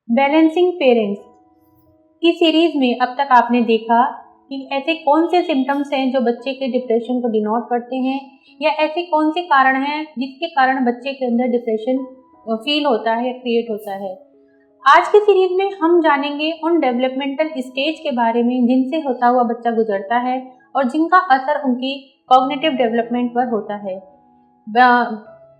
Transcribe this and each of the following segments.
Balancing parents की series में अब तक आपने देखा कि ऐसे कौन से सिम्टम्स हैं जो बच्चे के डिप्रेशन को डिनोट करते हैं, या ऐसे कौन से कारण हैं जिसके कारण बच्चे के अंदर डिप्रेशन फील होता है या क्रिएट होता है। आज की सीरीज में हम जानेंगे उन डेवलपमेंटल स्टेज के बारे में जिनसे होता हुआ बच्चा गुजरता है और जिनका असर उनकी कॉग्निटिव डेवलपमेंट पर होता है।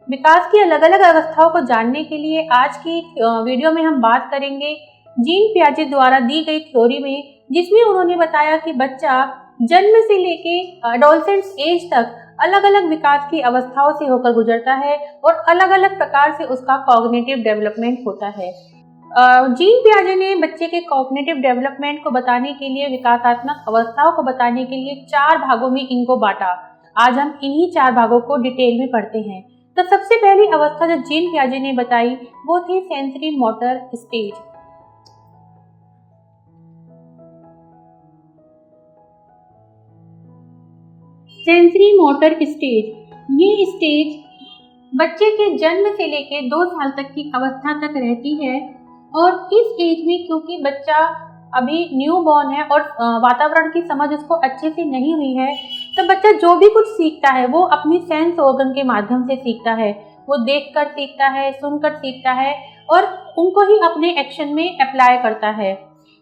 विकास की अलग अलग अवस्थाओं को जानने के लिए आज की वीडियो में हम बात करेंगे जीन पियाजे द्वारा दी गई थ्योरी में, जिसमें उन्होंने बताया कि बच्चा जन्म से लेके एडोलसेंस एज तक अलग अलग विकास की अवस्थाओं से होकर गुजरता है और अलग अलग प्रकार से उसका कॉग्निटिव डेवलपमेंट होता है। जीन पियाजे ने बच्चे के कॉग्निटिव डेवलपमेंट को बताने के लिए, विकासात्मक अवस्थाओं को बताने के लिए 4 भागों में इनको बांटा। आज हम इन्हीं 4 भागों को डिटेल में पढ़ते हैं। तो सबसे पहली अवस्था जो जीन पियाजे ने बताई वो थी sensory motor stage. Sensory motor stage, ये स्टेज बच्चे के जन्म से लेकर 2 साल तक की अवस्था तक रहती है। और इस एज में क्योंकि बच्चा अभी न्यू बॉर्न है और वातावरण की समझ उसको अच्छे से नहीं हुई है, तो बच्चा जो भी कुछ सीखता है वो अपनी सेंस ऑर्गन के माध्यम से सीखता है। वो देखकर सीखता है, सुनकर सीखता है और उनको ही अपने एक्शन में अप्लाई करता है।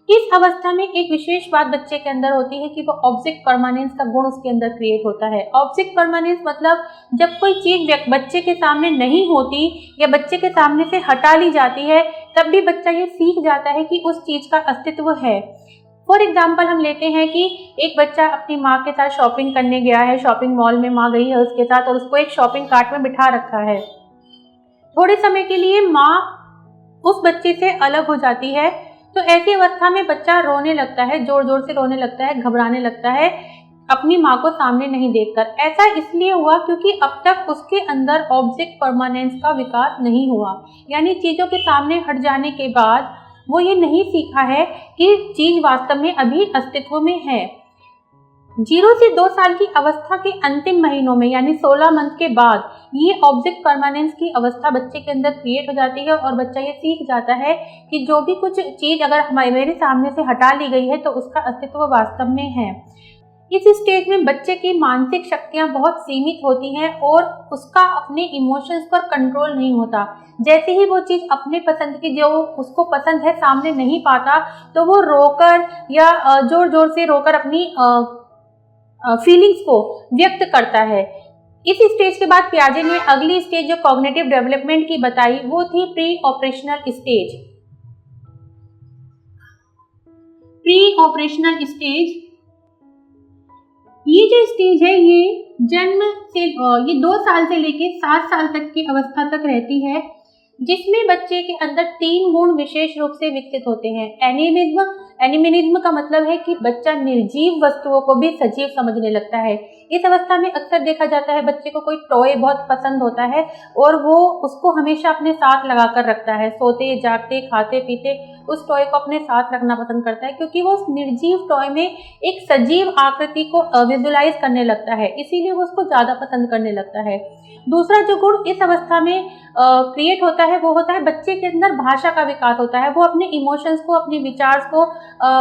इस अवस्था में एक विशेष बात बच्चे के अंदर होती है कि वो ऑब्जेक्ट परमानेंस का गुण उसके अंदर क्रिएट होता है। ऑब्जेक्ट परमानेंस मतलब जब कोई चीज बच्चे के सामने नहीं होती या बच्चे के सामने से हटा ली जाती है, तब भी बच्चा ये सीख जाता है कि उस चीज का अस्तित्व है। फॉर एग्जाम्पल हम लेते हैं कि एक बच्चा अपनी माँ के साथ शॉपिंग करने गया है, शॉपिंग मॉल में माँ गई है उसके साथ और उसको एक शॉपिंग कार्ट में बिठा रखा है। थोड़े समय के लिए माँ उस बच्चे से अलग हो जाती है, तो ऐसी अवस्था में बच्चा रोने लगता है, जोर जोर से रोने लगता है, घबराने लगता है अपनी माँ को सामने नहीं देखकर। ऐसा इसलिए हुआ क्योंकि अब तक उसके अंदर ऑब्जेक्ट परमानेंस का विकास नहीं हुआ, यानी चीजों के सामने हट जाने के बाद वो ये नहीं सीखा है कि चीज वास्तव में अभी अस्तित्व में है। 0 से 2 साल की अवस्था के अंतिम महीनों में यानी 16 मंथ के बाद ये ऑब्जेक्ट परमानेंस की अवस्था बच्चे के अंदर क्रिएट हो जाती है और बच्चा ये सीख जाता है कि जो भी कुछ चीज अगर मेरे सामने से हटा ली गई है तो उसका अस्तित्व वास्तव में है। इस स्टेज में बच्चे की मानसिक शक्तियां बहुत सीमित होती हैं और उसका अपने इमोशंस पर कंट्रोल नहीं होता। जैसे ही वो चीज अपने पसंद की जो उसको पसंद है सामने नहीं पाता, तो वो रोकर या जोर जोर से रोकर अपनी फीलिंग्स को व्यक्त करता है। इस स्टेज के बाद पियाजे ने अगली स्टेज जो कॉग्निटिव डेवलपमेंट की बताई वो थी pre operational stage. Pre operational stage, ये जो स्टेज है ये जन्म से ये 2 साल से लेकर 7 साल तक की अवस्था तक रहती है, जिसमें बच्चे के अंदर 3 गुण विशेष रूप से विकसित होते हैं। एनिमिज्म का मतलब है कि बच्चा निर्जीव वस्तुओं को भी सजीव समझने लगता है। इस अवस्था में अक्सर देखा जाता है बच्चे को कोई टॉय बहुत पसंद होता है और वो उसको हमेशा अपने साथ लगा कर रखता है। सोते जागते खाते पीते उस टॉय को अपने साथ रखना पसंद करता है, क्योंकि वो उस निर्जीव टॉय में एक सजीव आकृति को विजुलाइज करने लगता है, इसीलिए वो उसको ज्यादा पसंद करने लगता है। दूसरा जो गुण इस अवस्था में क्रिएट होता है वो होता है बच्चे के अंदर भाषा का विकास होता है। वो अपने इमोशंस को, अपने विचार्स को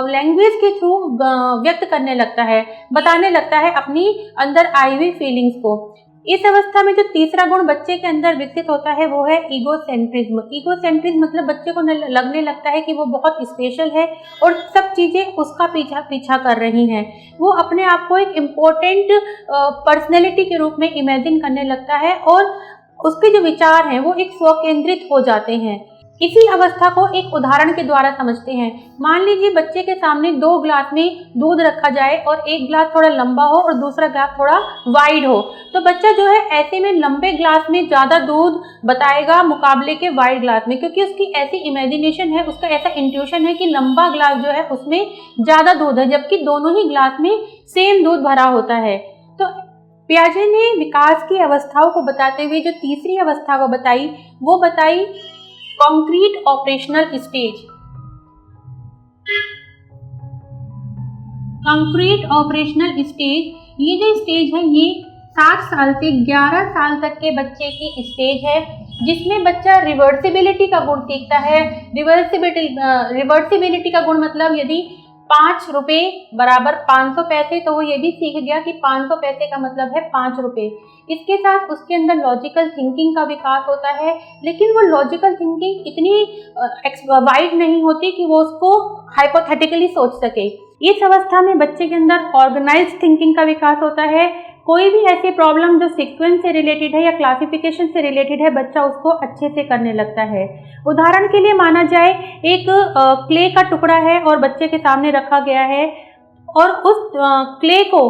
लैंग्वेज के थ्रू व्यक्त करने लगता है, बताने लगता है अपनी अंदर आई हुई फीलिंग्स को। इस अवस्था में जो तीसरा गुण बच्चे के अंदर विकसित होता है वो है ईगोसेंट्रिज्म। ईगोसेंट्रिज्म मतलब बच्चे को लगने लगता है कि वो बहुत स्पेशल है और सब चीजें उसका पीछा कर रही हैं। वो अपने आप को एक इम्पोर्टेंट पर्सनैलिटी के रूप में इमेजिन करने लगता है और उसके जो विचार हैं वो एक स्वकेंद्रित हो जाते हैं। इसी अवस्था को एक उदाहरण के द्वारा समझते हैं। मान लीजिए बच्चे के सामने 2 ग्लास में दूध रखा जाए और एक ग्लास थोड़ा लंबा हो और दूसरा ग्लास थोड़ा वाइड हो, तो बच्चा जो है ऐसे में लंबे ग्लास में ज्यादा दूध बताएगा मुकाबले के वाइड ग्लास में, क्योंकि उसकी ऐसी इमेजिनेशन है, उसका ऐसा इंट्यूशन है कि लंबा ग्लास जो है उसमें ज्यादा दूध है, जबकि दोनों ही ग्लास में सेम दूध भरा होता है। तो पियाजे ने विकास की अवस्थाओं को बताते हुए जो तीसरी अवस्था को बताई वो बताई concrete operational stage. Concrete operational stage, ये जो स्टेज है ये 7 साल से 11 साल तक के बच्चे की स्टेज है। जिसमें बच्चा रिवर्सिबिलिटी का गुण सीखता है। रिवर्सिबिलिटी का गुण मतलब यदि 5 रुपए बराबर 500 पैसे, तो वो ये भी सीख गया कि 500 पैसे का मतलब है 5 रुपए। इसके साथ उसके अंदर लॉजिकल थिंकिंग का विकास होता है, लेकिन वो लॉजिकल थिंकिंग इतनी वाइड नहीं होती कि वो उसको हाइपोथेटिकली सोच सके। इस अवस्था में बच्चे के अंदर ऑर्गेनाइज्ड थिंकिंग का विकास होता है। कोई भी ऐसी प्रॉब्लम जो सीक्वेंस से रिलेटेड है या क्लासिफिकेशन से रिलेटेड है, बच्चा उसको अच्छे से करने लगता है। उदाहरण के लिए माना जाए, एक क्ले का टुकड़ा है और बच्चे के सामने रखा गया है, और उस क्ले को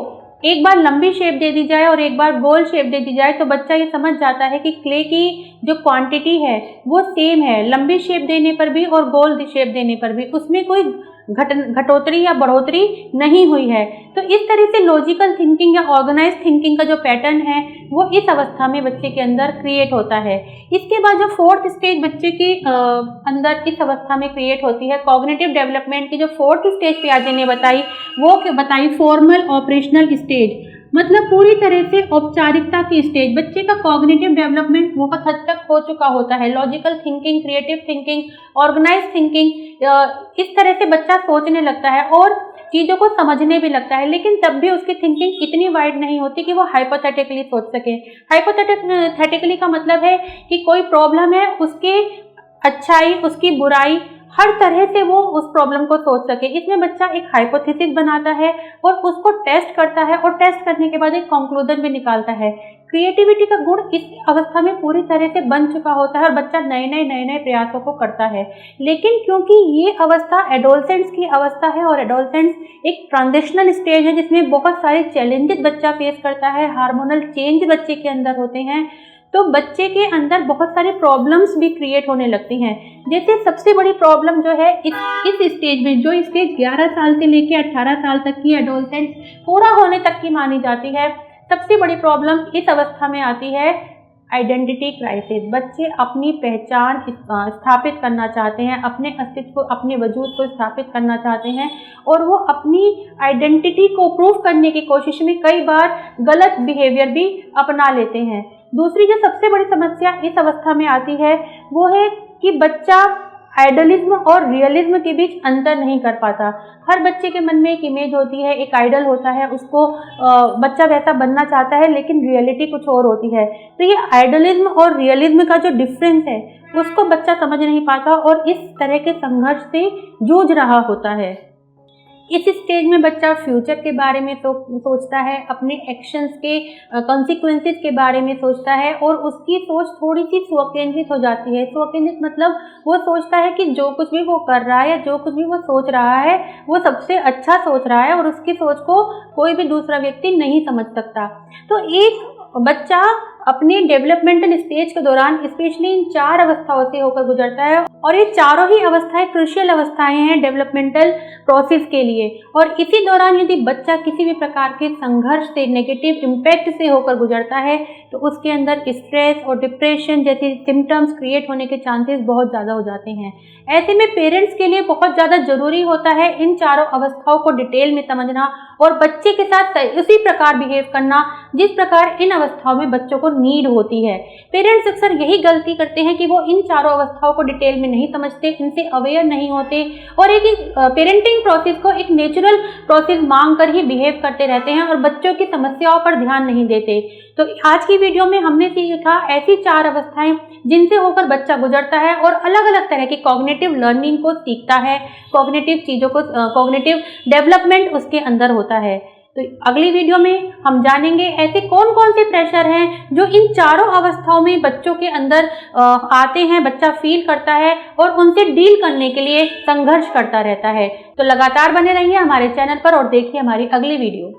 एक बार लंबी शेप दे दी जाए और एक बार गोल शेप दे दी जाए, तो बच्चा ये समझ जाता है कि क्ले की जो क्वांटिटी है वो सेम है, लंबी शेप देने पर भी और गोल शेप देने पर भी, उसमें कोई घटोतरी या बढ़ोतरी नहीं हुई है। तो इस तरह से लॉजिकल थिंकिंग या ऑर्गेनाइज थिंकिंग का जो पैटर्न है वो इस अवस्था में बच्चे के अंदर क्रिएट होता है। इसके बाद जो फोर्थ स्टेज बच्चे के अंदर इस अवस्था में क्रिएट होती है, कॉग्निटिव डेवलपमेंट की जो फोर्थ स्टेज पियाजे ने बताई फॉर्मल ऑपरेशनल स्टेज, मतलब पूरी तरह से औपचारिकता की स्टेज। बच्चे का कॉग्निटिव डेवलपमेंट बहुत हद तक हो चुका होता है। Logical thinking, creative thinking, organize thinking, इस तरह से बच्चा सोचने लगता है और चीज़ों को समझने भी लगता है, लेकिन तब भी उसकी थिंकिंग इतनी वाइड नहीं होती कि वो हाइपोथेटिकली सोच सके। हाइपोथेटिकली का मतलब है कि कोई प्रॉब्लम है, उसके अच्छाई, उसकी बुराई, हर तरह से वो उस प्रॉब्लम को सोच सके। इसमें बच्चा एक हाइपोथेसिस बनाता है और उसको टेस्ट करता है, और टेस्ट करने के बाद एक कंक्लूजन भी निकालता है। क्रिएटिविटी का गुण इस अवस्था में पूरी तरह से बन चुका होता है और बच्चा नए नए प्रयासों को करता है। लेकिन क्योंकि ये अवस्था एडोलसेंस की अवस्था है और एडोलसेंस एक ट्रांजिशनल स्टेज है जिसमें बहुत सारे चैलेंजेस बच्चा फेस करता है, हार्मोनल चेंज बच्चे के अंदर होते हैं, तो बच्चे के अंदर बहुत सारे प्रॉब्लम्स भी क्रिएट होने लगती हैं। जैसे सबसे बड़ी प्रॉब्लम जो है इस स्टेज में, जो स्टेज 11 साल से लेकर 18 साल तक की एडोलसेंस पूरा होने तक की मानी जाती है, सबसे बड़ी प्रॉब्लम इस अवस्था में आती है आइडेंटिटी क्राइसिस। बच्चे अपनी पहचान स्थापित करना चाहते हैं, अपने अस्तित्व को, अपने वजूद को स्थापित करना चाहते हैं, और वो अपनी आइडेंटिटी को प्रूव करने की कोशिश में कई बार गलत बिहेवियर भी अपना लेते हैं। दूसरी जो सबसे बड़ी समस्या इस अवस्था में आती है वो है कि बच्चा आइडलिज्म और रियलिज्म के बीच अंतर नहीं कर पाता। हर बच्चे के मन में एक इमेज होती है, एक आइडल होता है, उसको बच्चा वैसा बनना चाहता है, लेकिन रियलिटी कुछ और होती है। तो ये आइडलिज्म और रियलिज्म का जो डिफरेंस है उसको बच्चा समझ नहीं पाता और इस तरह के संघर्ष से जूझ रहा होता है। इस स्टेज में बच्चा फ्यूचर के बारे में सोचता है, अपने एक्शंस के कॉन्सिक्वेंसेस के बारे में सोचता है, और उसकी सोच थोड़ी सी स्वकेंद्रित हो जाती है। स्वकेंद्रित मतलब वो सोचता है कि जो कुछ भी वो कर रहा है या जो कुछ भी वो सोच रहा है वो सबसे अच्छा सोच रहा है, और उसकी सोच को कोई भी दूसरा व्यक्ति नहीं समझ सकता। तो एक बच्चा अपने डेवलपमेंटल स्टेज के दौरान स्पेशली इन 4 अवस्थाओं से होकर गुजरता है, और ये चारों ही अवस्थाएं क्रूशियल अवस्थाएं हैं डेवलपमेंटल प्रोसेस के लिए। और इसी दौरान यदि बच्चा किसी भी प्रकार के संघर्ष से, नेगेटिव इम्पैक्ट से होकर गुजरता है, तो उसके अंदर स्ट्रेस और डिप्रेशन जैसे सिम्टम्स क्रिएट होने के चांसेस बहुत ज़्यादा हो जाते हैं। ऐसे में पेरेंट्स के लिए बहुत ज़्यादा जरूरी होता है इन चारों अवस्थाओं को डिटेल में समझना और बच्चे के साथ उसी प्रकार बिहेव करना जिस प्रकार इन अवस्थाओं में बच्चों को नीड होती है। पेरेंट्स अक्सर यही गलती करते हैं कि वो इन चारों अवस्थाओं को डिटेल में नहीं समझते, इनसे अवेयर नहीं होते, और एक पेरेंटिंग प्रोसेस को एक नेचुरल प्रोसेस मांग कर ही बिहेव करते रहते हैं और बच्चों की समस्याओं पर ध्यान नहीं देते। तो आज की वीडियो में हमने सीखा ऐसी 4 अवस्थाएं जिनसे होकर बच्चा गुजरता है और अलग अलग तरह की कॉग्निटिव लर्निंग को सीखता है, कॉग्निटिव चीज़ों को, कॉग्निटिव डेवलपमेंट उसके अंदर होता है। तो अगली वीडियो में हम जानेंगे ऐसे कौन कौन से प्रेशर हैं जो इन चारों अवस्थाओं में बच्चों के अंदर आते हैं, बच्चा फील करता है और उनसे डील करने के लिए संघर्ष करता रहता है। तो लगातार बने रहिए हमारे चैनल पर और देखिए हमारी अगली वीडियो।